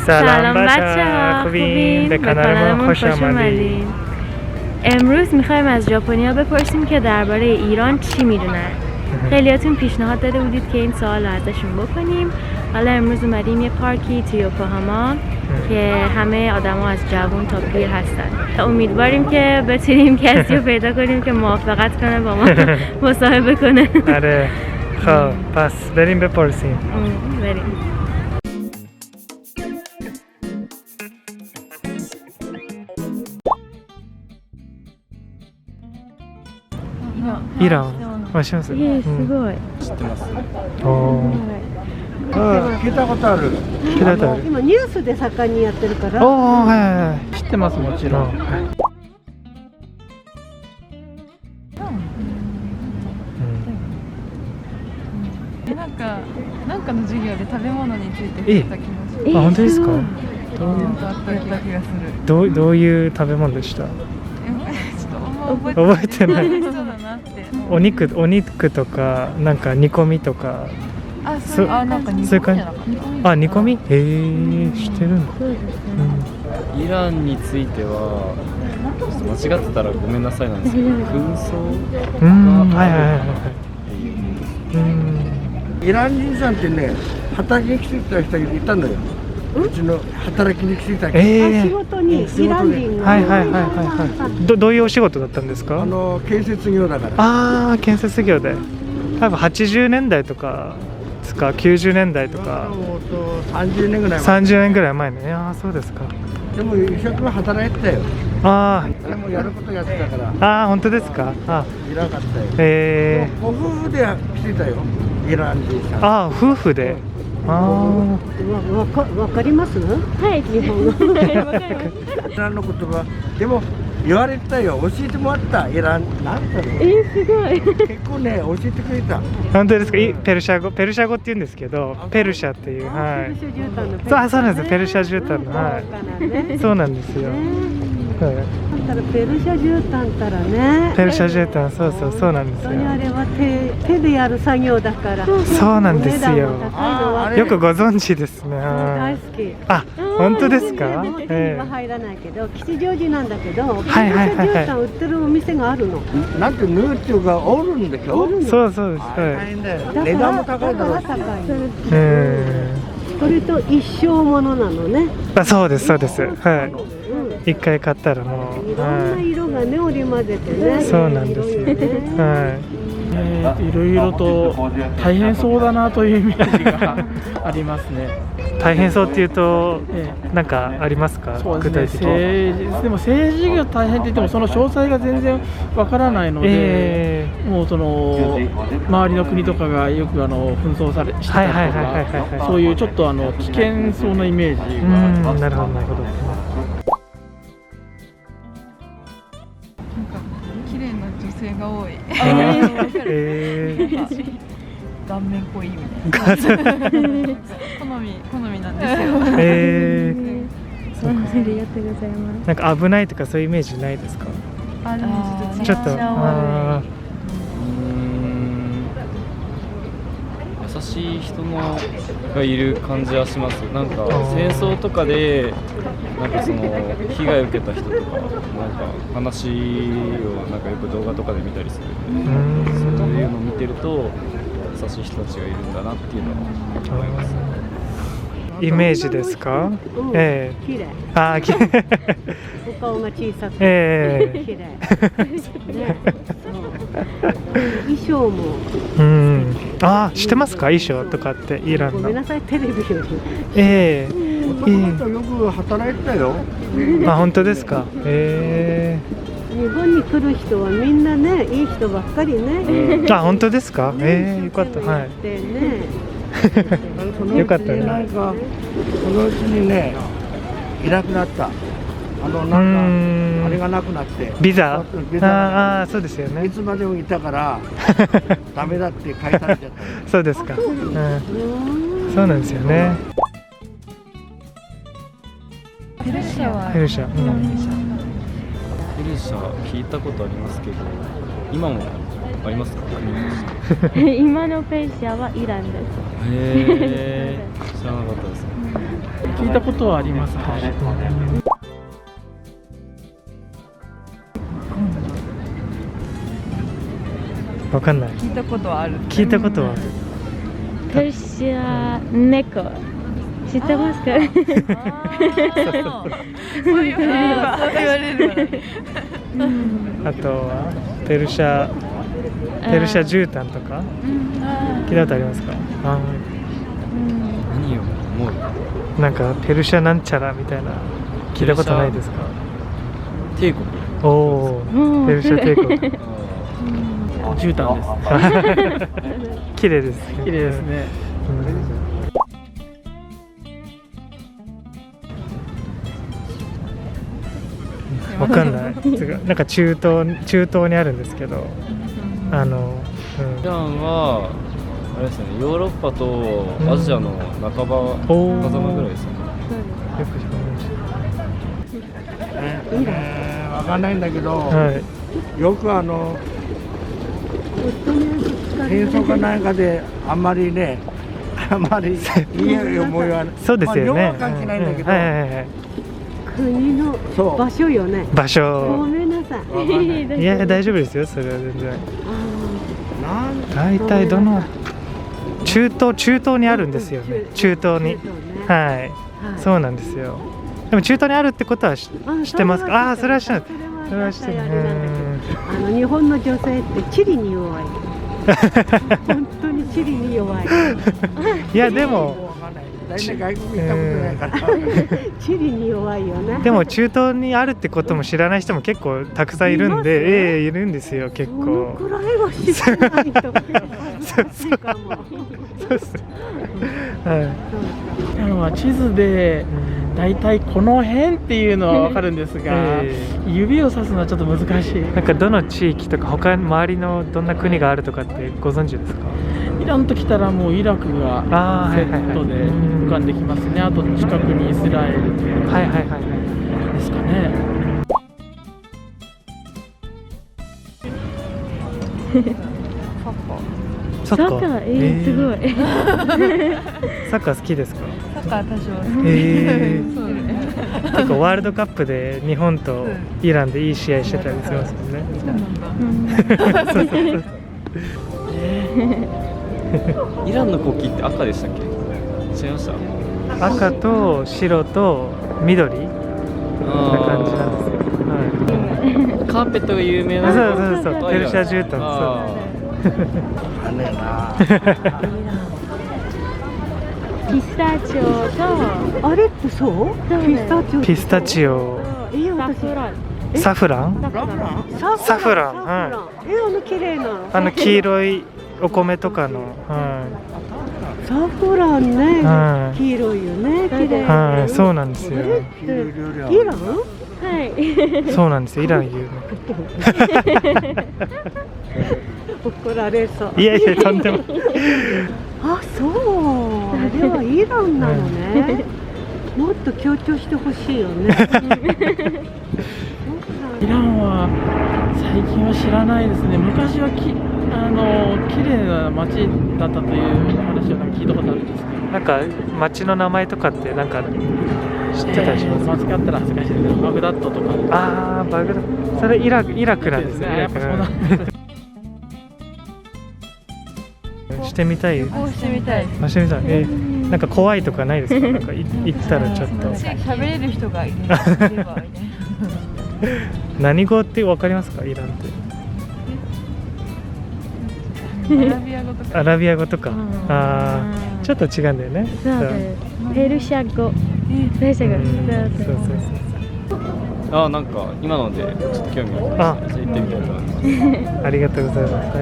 سلام بچه‌ها، خوبین؟ به کانالمون خوش آمدید. امروز میخوایم از ژاپنیا بپرسیم که درباره ایران چی میدونن. خیلیاتون پیشنهاد داده بودید که این سوال رو ازشون بکنیم. حالا امروز اومدیم یه پارکی توی یوکوهاما که همه آدما از جوان تا پیر هستن. امیدواریم که بتونیم کسی رو پیدا کنیم که موافقت کنه با ما مصاحبه کنه. آره. خب پس بریم بپرسیم. بریم. ایران わします。すごい。知ってます。聞いたことある。聞いたことある。今ニュースで盛んにやってるから。おお、はいはいはい。知ってます、もちろん。なんかの授業で食べ物について聞いた気もします。あ、本当ですか？ちょっとあった気がする。どういう食べ物でした？ちょっと覚えてない。そうだなって。お肉とかなんか煮込みとか。なんか煮込みじゃなかった。あ、煮込み？へえ、知ってるんだ。イランについては間違ってたらごめんなさいなんですけど、紛争がはいはいはいはい。イラン人さんってね、働きに来てた人いたんだよ。うちの働きに来てた人。仕事にイラン人が。はいはいはいはい。どういうお仕事だったんですか？建設業だから。ああ、建設業で。多分80年代とかですか、90年代とか。30年ぐらい前。30年ぐらい前ね。いやー、そうですか。でも一生懸命働いてたよ。あでもやることやってたから。ああ、本当ですか。いなかったよ。ご夫婦で来てたよ。イラン人さん。ああ、夫婦で。わかります？はい、日本語。イランの言葉でも言われたよ。教えてもらったイランなんだろう。すごい。結構ね教えてくれた。本当ですか？ペルシャ語って言うんですけど、ペルシャっていう、はい。そうなんです。ペルシャ絨毯の、はい。そうなんですよ。ペルシャ絨毯たらね。ペルシャ絨毯、そうなんですよ。あれは手でやる作業だから。そうなんですよ。よくご存知ですね。大好き。あ、本当ですか？手には入らないけど、吉祥寺なんだけど、ペルシはいャ絨毯売ってるお店があるの。なんて縫うっていうかおるんでしょ？そうです。大変だよ。値段も高いだろうし。それと一生ものなのね。あ、そうです。はい。一回買ったらもう。いろんな色がね織り交ぜてね。そうなんですよ。はい。いろいろと大変そうだなというイメージがありますね。大変そうっていうと、なんかありますか？そう具体です的に。ね。でも政治が大変って言ってもその詳細が全然わからないので、もうその周りの国とかがよく紛争してたりとか、そういうちょっと危険そうなイメージが。なるほど。綺麗な女性が多い。顔面濃いみたいな。好みなんですよ。ありがとうございます。なんか危ないとかそういうイメージないですか？でもちょっと優しい人がいる感じはします。なんか戦争とかでなんかその被害を受けた人とかなんか話をなんかよく動画とかで見たりするんで、そういうのを見てると優しい人たちがいるんだなっていうのは思います。イメージですか？綺麗。お顔が小さくて綺麗。衣装も。知ってますか？衣装とかってイランの。ごめんなさい、テレビより。よく働いてたよ。あ、本当ですか？日本に来る人はみんなね、いい人ばっかりね。あ、本当ですか？よかった。はい。よかったね。なんかそのうちにねいなくなった。なんかあれがなくなってビザ。あ、そうですよね。いつまでもいたからダメだって返されちゃった。そうですか。そうなんですよね。ペルシャ。ペルシャ聞いたことありますけど、今もありますか？今のペルシャはイランです。へえ、知らなかったですね。聞いたことはあります。はい。わかんない。聞いたことはある。聞いたことはある。ペルシア猫知ってますか？そう言われる。あとはペルシャ絨毯とか聞いたことありますか？あ何を思う？なんかペルシャなんちゃらみたいな聞いたことないですか？帝国。おお、ペルシャ帝国。絨毯です。綺麗です。綺麗ですね。わかんない。なんか中東にあるんですけど、イランはあれですね、ヨーロッパとアジアの半ば狭間ぐらいですよね。よく知らないし。わかんないんだけど、はい。よく戦争かなんかであんまりいい思いはそうですよね。まあ、関係ないんだけど、はいはいはい。国の場所よね。場所。ごめんなさい。いや大丈夫ですよ、それは全然。大体どの中東にあるんですよね。中東に。はい。そうなんですよ。でも中東にあるってことは知ってますか？ああ、それは知らない。それは知ってる。日本の女性って地理に弱い。本当に地理に弱い。いやでも。外国行ったことないから。地理に弱いよね。でも中東にあるってことも知らない人も結構たくさんいるんで、いるんですよ結構。このくらいは知らないと。そうっす。はい。地図でだいたいこの辺っていうのはわかるんですが、指をさすのはちょっと難しい。なんかどの地域とか周りのどんな国があるとかってご存知ですか？イランときたらもうイラクがセットで浮かんできますね。あと近くにイスラエルですかね。サッカー、すごい。サッカー好きですか？サッカー多少好き。そうね。結構ワールドカップで日本とイランでいい試合してたりしますもんね。イランの国旗って赤でしたっけ？違いました？赤と白と緑な感じなんですよ。カーペットが有名な。そうペルシャ絨毯。ピスタチオとあれってそう？ピスタチオ。サフラン。サフラン。綺麗な。黄色いお米とかの。サフランね。黄色いよね。綺麗。はい、そうなんですよ。イラン？はい。そうなんですよ。イラン有名。怒られそう。いやとんでも。あ、そう。あれはイランなのね。もっと強調してほしいよね。イランは最近は知らないですね。昔は綺麗な街だったという話を聞いたことあるんですけど。なんか街の名前とかってなんか知ってたりします？間違ったら恥ずかしいですけど、バグダッドとか。ああ、バグダッド。それイラクなんですね。やっぱそうなんです。してみたい。旅行してみたい。してみたい。なんか怖いとかないですか？なんか行ったらちょっと。喋れる人がいればいいね。何語ってわかりますか？イランって。アラビア語とか。ああ、ちょっと違うんだよね。ペルシャ語。あ、なんか今のでちょっと興味ありました。行ってみたいと思います。ありがとうございます。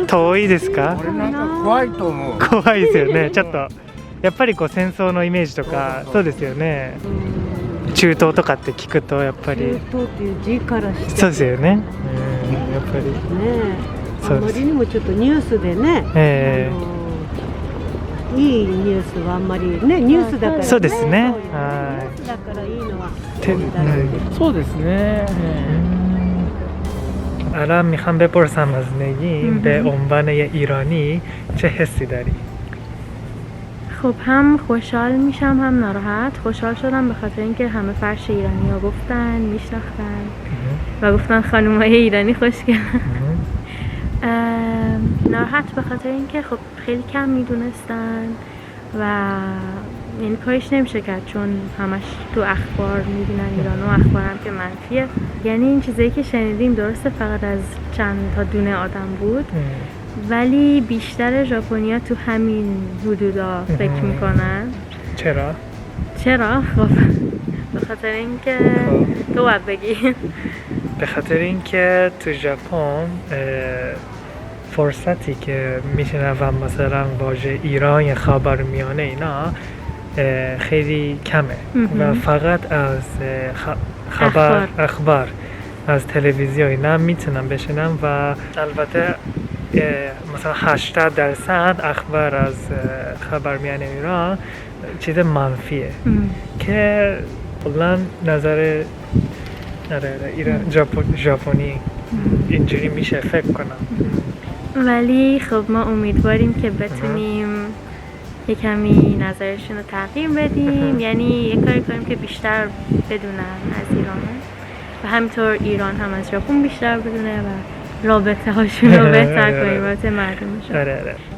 遠いですか？俺なんか怖いと思う。怖いですよね。ちょっとやっぱりこう戦争のイメージとか、そうですよね。中東とかって聞くとやっぱり。中東っていう字からして。そうですよね。やっぱり。ね。あまりにもちょっとニュースでね。いいニュースはあんまりね、ニュースだからね。そうですね。ニュースだからいいのは。そうですね。الان میخوام بپرسم از نگین به عنوان یه ایرانی چه حسی داری؟ خب هم خوشحال میشم هم ناراحت. خوشحال شدم به خاطر اینکه همه فرش ایرانی ها گفتن میشناختن و گفتن خانومای ایرانی خوشگلن. ناراحت به خاطر اینکه خب خیلی کم میدونستن و یعنی کاریش نمیشه کرد چون همش تو اخبار میبینن ایران و اخبارم که منفیه. یعنی این چیزایی که شنیدیم درسته فقط از چند تا دونه آدم بود ولی بیشتر ژاپنیا تو همین حدودا فکر میکنن. چرا؟ خب به خاطر اینکه تو باید بگی. به خاطر اینکه تو ژاپن فرصتی که میشنوم مثلا واژه ایران یا خاورمیانه اینا خیلی کمه و فقط از اخبار از تلویزیون اینا میتونم بشنم و البته مثلا 80% اخبار از خاورمیانه ایران چیز منفیه که کلا نظر ژاپنی اینجوری میشه فکر کنم. ولی خب ما امیدواریم که بتونیم یه کمی نظرشون رو تغییر بدیم یعنی یه کاری کنیم که بیشتر بدونن از ایران و همینطور ایران هم از ژاپن بیشتر بدونه و رابطه هاشون رو بهتر کنیم رابطه مردمشون.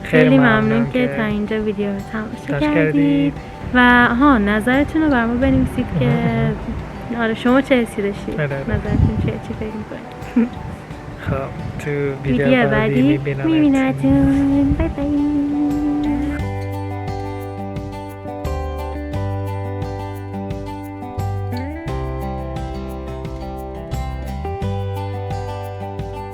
خیلی ممنون که تا اینجا ویدیو رو تماشا کردید و نظرتون رو برام بنویسید که آره شما چه حسی داشتید؟ نظرتون چی فکر میکنید؟ خب تو ویدیو بعدی میبینتون. بای بای.